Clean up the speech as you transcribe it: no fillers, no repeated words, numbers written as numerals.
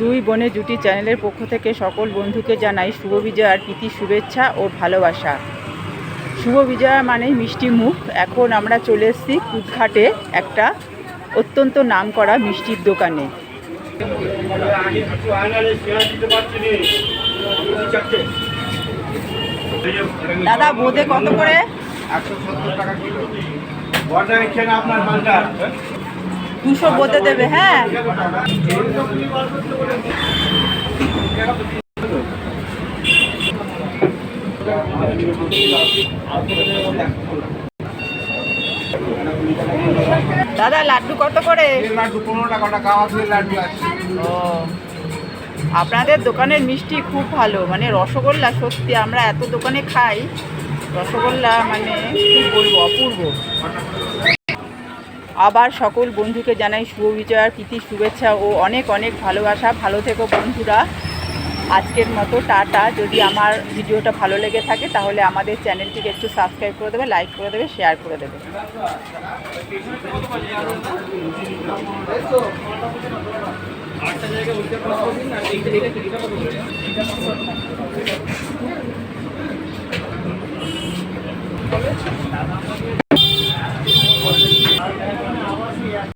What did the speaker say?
দুই বোনে জুটি চ্যানেলের পক্ষ থেকে সকল বন্ধুকে জানাই শুভ বিজয়ার প্রীতি শুভেচ্ছা ও ভালোবাসা। শুভ বিজয়া মানেই মিষ্টি মুখ। এখন আমরা চলে এসেছি কুদঘাটে একটা অত্যন্ত নামকরা মিষ্টির দোকানে। দাদা বোঁদে কত করে? 170 টাকা কিলো। আপনার মালটা 200 বোঁদে দেবে। হ্যাঁ, দাদা লাড্ডু কত করে? লাড্ডু 15 টাকা, গাওয়া দিয়ে লাড্ডু আছে। ও, আপনাদের দোকানের মিষ্টি খুব ভালো, মানে রসগোল্লা সত্যি আমরা এত দোকানে খাই, রসগোল্লা মানে কি বলবো, অপূর্ব। আবার সকল বন্ধুকে জানাই শুভ বিজয়ার প্রীতি শুভেচ্ছা ও অনেক অনেক ভালোবাসা। ভালো থেকো বন্ধুরা। আজকের মতো টাটা। যদি আমার ভিডিওটা ভালো লেগে থাকে তাহলে আমাদের চ্যানেলটিকে একটু সাবস্ক্রাইব করে দেবে, লাইক করে দেবে, শেয়ার করে দেবে।